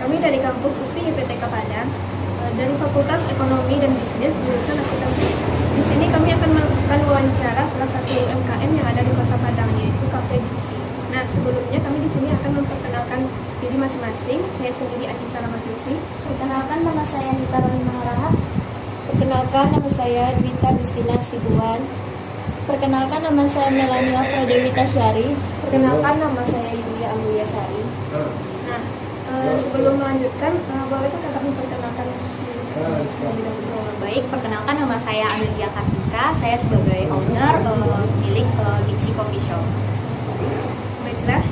Kami dari kampus UPI IPTK Padang, dari Fakultas Ekonomi dan Bisnis jurusan Akuntansi. Di sini kami akan melakukan wawancara salah satu UMKM yang ada di Kota Padang, yaitu Cafe Gipsy. Nah, sebelumnya kami di sini akan memperkenalkan diri masing-masing. Saya sendiri Anissa Ramadhani. Perkenalkan, nama saya Nita Rohima Harahap. Perkenalkan, nama saya Dwita Gustina Sibuan. Perkenalkan, nama saya Melania Afrodewi Tasyari. Perkenalkan, nama saya Yulia Amulia Sari. Nah, sebelum melanjutkan, boleh kakak memperkenalkan diri Baik, perkenalkan nama saya Amelia Kartika. Saya sebagai owner milik Gipsy Coffee Shop. Baiklah,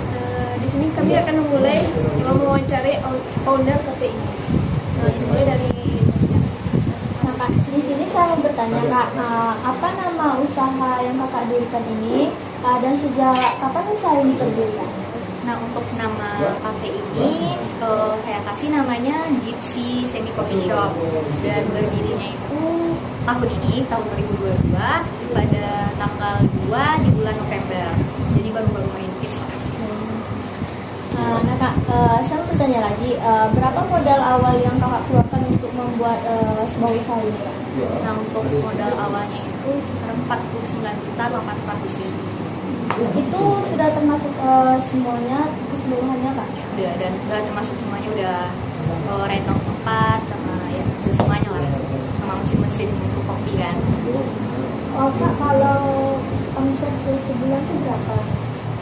di sini kami akan memulai mewawancarai owner cafe ini. Nah, dimulai dari Nah, Kak, di sini saya mau bertanya, Kak, apa nama usaha yang Kakak dirikan ini dan sejak kapan usaha ini berdiri? Nah, untuk nama cafe ini saya kasih namanya Gipsy Semi Coffee Shop, dan berdirinya itu tahun ini, tahun 2022, pada tanggal 2 di bulan November. Jadi baru-baru merintis. Nah, Kak, saya mau bertanya lagi, berapa modal awal yang Kakak keluarkan untuk membuat sebuah usaha ini, Kak? Nah, untuk modal awalnya itu 49.800.000. Itu sudah termasuk semuanya, keseluruhannya, Kak? Udah, dan udah termasuk semuanya, udah renov tempat sama ya udah semuanya lah, sama mesin-mesin untuk kopi kan. Oh, Kak, kalau omset sebulan itu berapa?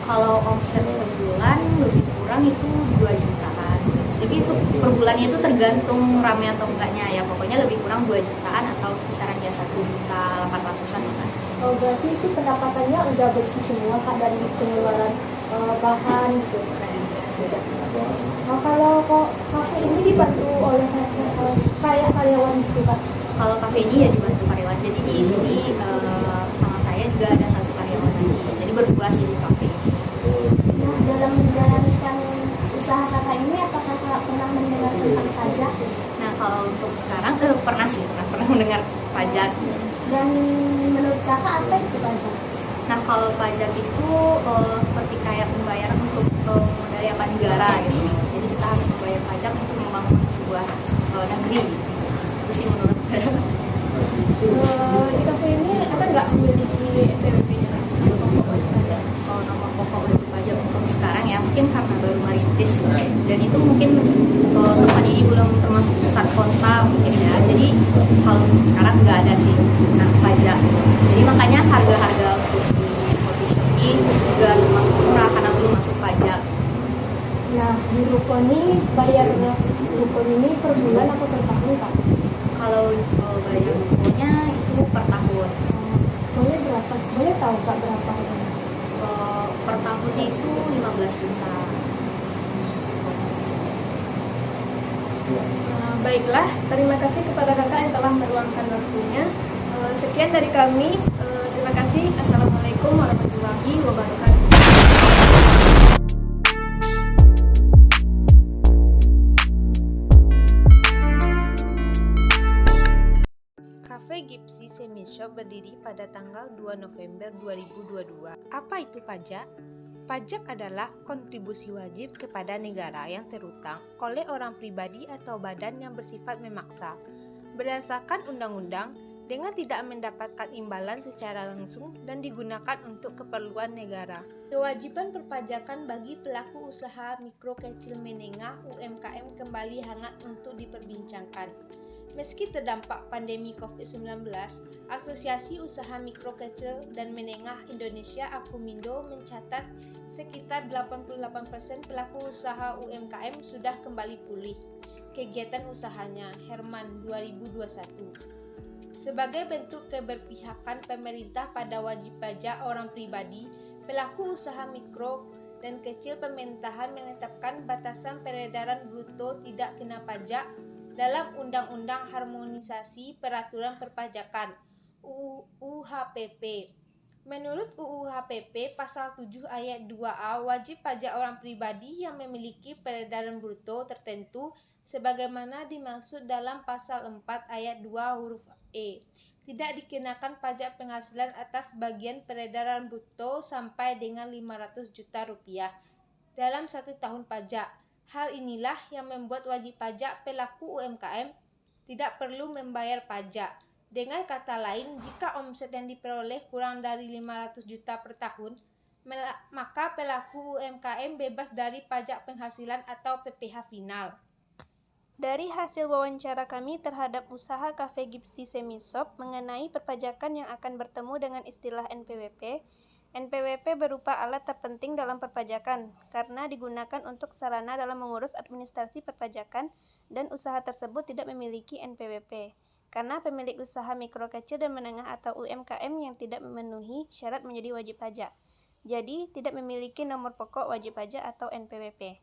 Kalau omset sebulan lebih kurang itu 2 jutaan. Jadi itu per bulannya itu tergantung rame atau enggaknya ya. Pokoknya lebih kurang 2 jutaan atau kisaran ya 1.800.000-an kan. Oh, berarti itu pendapatannya udah bersih semua, Kak, dari pengeluaran bahan gitu. Nah, kalau kok kafe ini dibantu oleh kayak karyawan gitu, Kak? Kalau kafe ini ya dibantu karyawan. Jadi di sini sama saya juga ada satu karyawan lagi. Jadi berdua sih di kafe ini. Nah, dalam menjalankan usaha Kakak ini, apakah Kakak pernah mendengar tentang pajak? Nah, kalau untuk sekarang pernah sih, pernah mendengar pajak. Dan menurut Kakak apa itu pajak? Nah, kalau pajak itu seperti kayak pembayaran untuk memberdayakan negara gitu. Jadi kita harus membayar pajak untuk membangun sebuah negeri. Itu sih menurut saya. di kafe ini ada nggak memiliki SPWP-nya? Kalau nama pokok wajib pajak untuk sekarang ya mungkin karena baru merintis, dan itu mungkin tempat ini belum termasuk pusat kota mungkin ya. Jadi kalau sekarang nggak ada sih nah pajak. Jadi makanya harga-harga untuk di coffee shop ini juga termasuk murah karena belum masuk pajak. Nah, di Rukun ini bayar Rukun ini per bulan atau per tahun, Kak? Kalau bayar bukunya itu per tahun. Boleh berapa? Boleh tahu, Kak, berapa harganya? Per tahunnya itu 15 juta. Baiklah, terima kasih kepada kakak yang telah meluangkan waktunya. Sekian dari kami. Terima kasih. Assalamualaikum warahmatullahi wabarakatuh. Cafe Gipsy Semi Shop berdiri pada tanggal 2 November 2022. Apa itu pajak? Pajak adalah kontribusi wajib kepada negara yang terutang oleh orang pribadi atau badan yang bersifat memaksa berdasarkan undang-undang dengan tidak mendapatkan imbalan secara langsung dan digunakan untuk keperluan negara. Kewajiban perpajakan bagi pelaku usaha mikro kecil menengah UMKM kembali hangat untuk diperbincangkan. Meski terdampak pandemi COVID-19, Asosiasi Usaha Mikro Kecil dan Menengah Indonesia Akumindo mencatat sekitar 88% pelaku usaha UMKM sudah kembali pulih kegiatan usahanya Herman 2021. Sebagai bentuk keberpihakan pemerintah pada wajib pajak orang pribadi, pelaku usaha mikro dan kecil pemerintahan menetapkan batasan peredaran bruto tidak kena pajak dalam Undang-Undang Harmonisasi Peraturan Perpajakan UU-HPP. Menurut UU-HPP Pasal 7 Ayat 2A, wajib pajak orang pribadi yang memiliki peredaran bruto tertentu sebagaimana dimaksud dalam Pasal 4 Ayat 2 huruf E tidak dikenakan pajak penghasilan atas bagian peredaran bruto sampai dengan 500 juta rupiah dalam 1 tahun pajak. Hal inilah yang membuat wajib pajak pelaku UMKM tidak perlu membayar pajak. Dengan kata lain, jika omset yang diperoleh kurang dari 500 juta per tahun, maka pelaku UMKM bebas dari pajak penghasilan atau PPh final. Dari hasil wawancara kami terhadap usaha Cafe Gipsy Semi Shop mengenai perpajakan yang akan bertemu dengan istilah NPWP, NPWP berupa alat terpenting dalam perpajakan karena digunakan untuk sarana dalam mengurus administrasi perpajakan dan usaha tersebut tidak memiliki NPWP. Karena pemilik usaha mikro kecil dan menengah atau UMKM yang tidak memenuhi syarat menjadi wajib pajak. Jadi, tidak memiliki nomor pokok wajib pajak atau NPWP.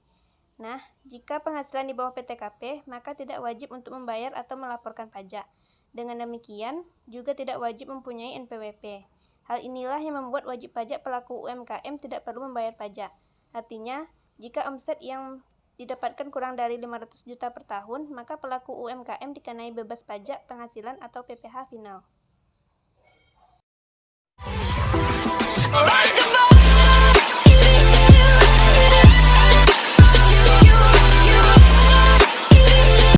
Nah, jika penghasilan di bawah PTKP, maka tidak wajib untuk membayar atau melaporkan pajak. Dengan demikian, juga tidak wajib mempunyai NPWP. Hal inilah yang membuat wajib pajak pelaku UMKM tidak perlu membayar pajak. Artinya, jika omset yang didapatkan kurang dari 500 juta per tahun, maka pelaku UMKM dikenai bebas pajak penghasilan atau PPh final.